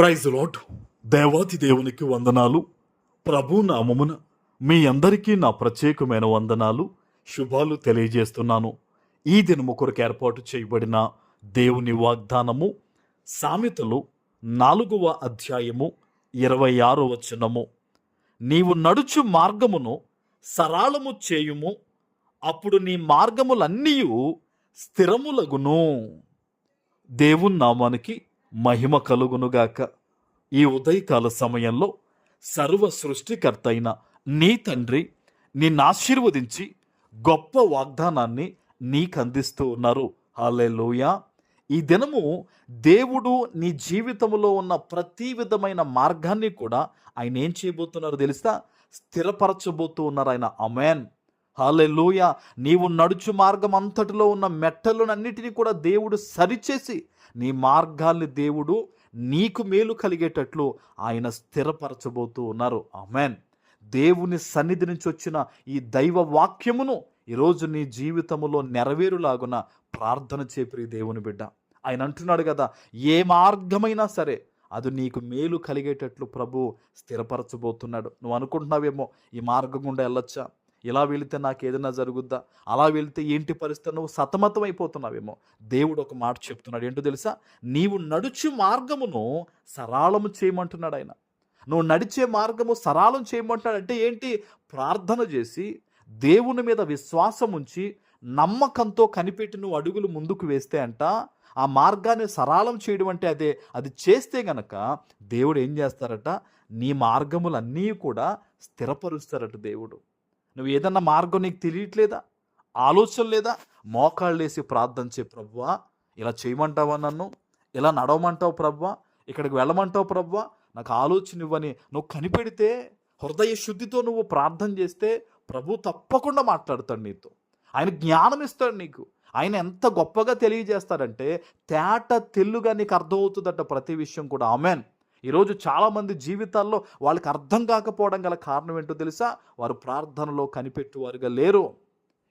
Praise lord. దేవాతి దేవునికి వందనాలు. ప్రభు నామమున మీ అందరికీ నా ప్రత్యేకమైన వందనాలు, శుభాలు తెలియజేస్తున్నాను. ఈ దినము కొరకు ఏర్పాటు చేయబడిన దేవుని వాగ్దానము సామెతలు 4వ అధ్యాయము 26వ వచనము. నీవు నడుచు మార్గమును సరళము చేయుము, అప్పుడు నీ మార్గములన్నీయు స్థిరములగును. దేవుని నామానికి మహిమ కలుగునుగాక. ఈ ఉదయకాల సమయంలో సర్వ సృష్టికర్త అయిన నీ తండ్రి నిన్ను ఆశీర్వదించి గొప్ప వాగ్దానాన్ని నీకు అందిస్తూ ఉన్నారు. హల్లెలూయా. ఈ దినము దేవుడు నీ జీవితంలో ఉన్న ప్రతి విధమైన మార్గాన్ని కూడా ఆయన ఏం చేయబోతున్నారు తెలుసా? స్థిరపరచబోతూ ఉన్నారు ఆయన. ఆమేన్. హల్లెలూయా. నీవు నడుచు మార్గం అంతటిలో ఉన్న మెట్టలన్నిటినీ కూడా దేవుడు సరిచేసి నీ మార్గాల్ని దేవుడు నీకు మేలు కలిగేటట్లు ఆయన స్థిరపరచబోతూ ఉన్నారు. ఆమేన్. దేవుని సన్నిధి నుంచి వచ్చిన ఈ దైవ వాక్యమును ఈరోజు నీ జీవితంలో నెరవేరులాగున ప్రార్థన చేపి దేవుని బిడ్డ. ఆయన అంటున్నాడు కదా, ఏ మార్గమైనా సరే అది నీకు మేలు కలిగేటట్లు ప్రభు స్థిరపరచబోతున్నాడు. నువ్వు అనుకుంటున్నావేమో, ఈ మార్గం గుండా వెళ్ళొచ్చా, ఇలా వెళితే నాకు ఏదైనా జరుగుద్దా, అలా వెళితే ఏంటి పరిస్థితి, నువ్వు సతమతం అయిపోతున్నావేమో. దేవుడు ఒక మాట చెప్తున్నాడు. ఏంటో తెలుసా? నీవు నడుచు మార్గమును సరళము చేయమంటున్నాడు ఆయన. నువ్వు నడిచే మార్గము సరళం చేయమంటాడు. అంటే ఏంటి? ప్రార్థన చేసి దేవుని మీద విశ్వాసం ఉంచి నమ్మకంతో కనిపెట్టి నువ్వు అడుగులు ముందుకు వేస్తే అంట ఆ మార్గాన్ని సరళం చేయడం అంటే అది చేస్తే గనక దేవుడు ఏం చేస్తారట? నీ మార్గములన్నీ కూడా స్థిరపరుస్తారట దేవుడు. నువ్వు ఏదన్నా మార్గం నీకు తెలియట్లేదా, ఆలోచన లేదా, మోకాళ్ళు వేసి ప్రార్థన చే. ప్రభువా, ఇలా చేయమంటావా, నన్ను ఇలా నడవమంటావు ప్రభువా, ఇక్కడికి వెళ్ళమంటావు ప్రభువా, నాకు ఆలోచన ఇవ్వని నువ్వు కనిపెడితే, హృదయ శుద్ధితో నువ్వు ప్రార్థన చేస్తే ప్రభు తప్పకుండా మాట్లాడతాడు నీతో. ఆయన జ్ఞానం ఇస్తాడు నీకు. ఆయన ఎంత గొప్పగా తెలియజేస్తాడంటే తేట తెల్లుగా నీకు అర్థమవుతుందట ప్రతి విషయం కూడా. ఆమేన్. ఈరోజు చాలామంది జీవితాల్లో వాళ్ళకి అర్థం కాకపోవడం గల కారణం ఏంటో తెలుసా? వారు ప్రార్థనలో కనిపెట్టువారుగా లేరు.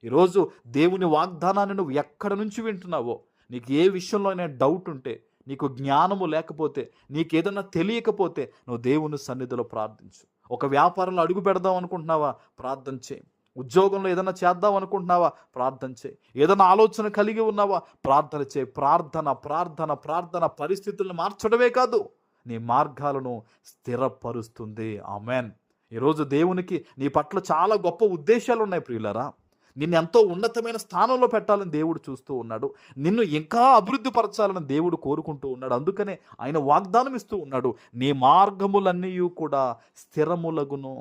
ఈరోజు దేవుని వాగ్దానాన్ని నువ్వు ఎక్కడి నుంచి వింటున్నావో, నీకు ఏ విషయంలో అయినా డౌట్ ఉంటే, నీకు జ్ఞానము లేకపోతే, నీకేదన్నా తెలియకపోతే నువ్వు దేవుని సన్నిధిలో ప్రార్థించు. ఒక వ్యాపారంలో అడుగు పెడదాం అనుకుంటున్నావా? ప్రార్థన చేయి. ఉద్యోగంలో ఏదైనా చేద్దాం అనుకుంటున్నావా? ప్రార్థన చేయి. ఏదైనా ఆలోచన కలిగి ఉన్నావా? ప్రార్థన చేయి. ప్రార్థన ప్రార్థన ప్రార్థన పరిస్థితులను మార్చడమే కాదు, నీ మార్గాలను స్థిరపరుస్తుంది. ఆమేన్. ఈరోజు దేవునికి నీ పట్ల చాలా గొప్ప ఉద్దేశాలు ఉన్నాయి ప్రియులారా. నిన్ను ఎంతో ఉన్నతమైన స్థానంలో పెట్టాలని దేవుడు చూస్తూ ఉన్నాడు. నిన్ను ఇంకా అభివృద్ధి పరచాలని దేవుడు కోరుకుంటూ ఉన్నాడు. అందుకనే ఆయన వాగ్దానం ఇస్తూ ఉన్నాడు, నీ మార్గములన్నీ కూడా స్థిరములగును.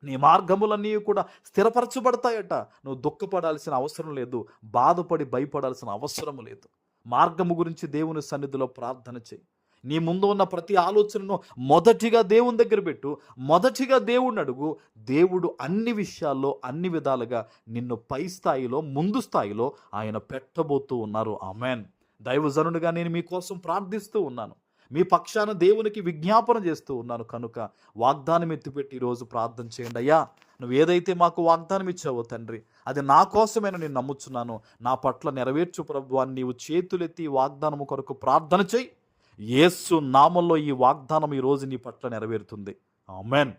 నీ మార్గములన్నీ కూడా స్థిరపరచబడతాయట. నువ్వు దుఃఖపడాల్సిన అవసరం లేదు, బాధపడి భయపడాల్సిన అవసరం లేదు. మార్గము గురించి దేవుని సన్నిధిలో ప్రార్థన చేయి. నీ ముందు ఉన్న ప్రతి ఆలోచనను మొదటిగా దేవుని దగ్గర పెట్టు. మొదటిగా దేవుడిని అడుగు. దేవుడు అన్ని విషయాల్లో అన్ని విధాలుగా నిన్ను పై స్థాయిలో, ముందు స్థాయిలో ఆయన పెట్టబోతూ ఉన్నారు. ఆమేన్. దైవజనుడిగా నేను మీకోసం ప్రార్థిస్తూ ఉన్నాను. మీ పక్షాన దేవునికి విజ్ఞాపన చేస్తూ ఉన్నాను. కనుక వాగ్దానం ఎత్తిపెట్టి ఈరోజు ప్రార్థన చేయండి. అయ్యా, నువ్వు ఏదైతే మాకు వాగ్దానం ఇచ్చావో తండ్రి, అది నా కోసమేనా నేను నమ్ముచున్నాను. నా పట్ల నెరవేర్చు ప్రభువా. నీవు చేతులెత్తి వాగ్దానము కొరకు ప్రార్థన చేయి. యేసు నామంలో ఈ వాగ్దానం ఈరోజు నీ పట్ల నెరవేరుతుంది. ఆమేన్.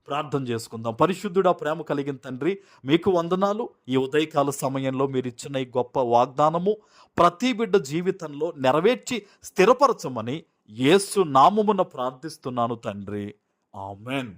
ప్రార్థన చేసుకుందాం. పరిశుద్ధుడా, ప్రేమ కలిగిన తండ్రి, మీకు వందనాలు. ఈ ఉదయకాల సమయంలో మీరు ఇచ్చిన ఈ గొప్ప వాగ్దానము ప్రతి బిడ్డ జీవితంలో నెరవేర్చి స్థిరపరచమని యేసు నామమున ప్రార్థిస్తున్నాను తండ్రి. ఆమేన్.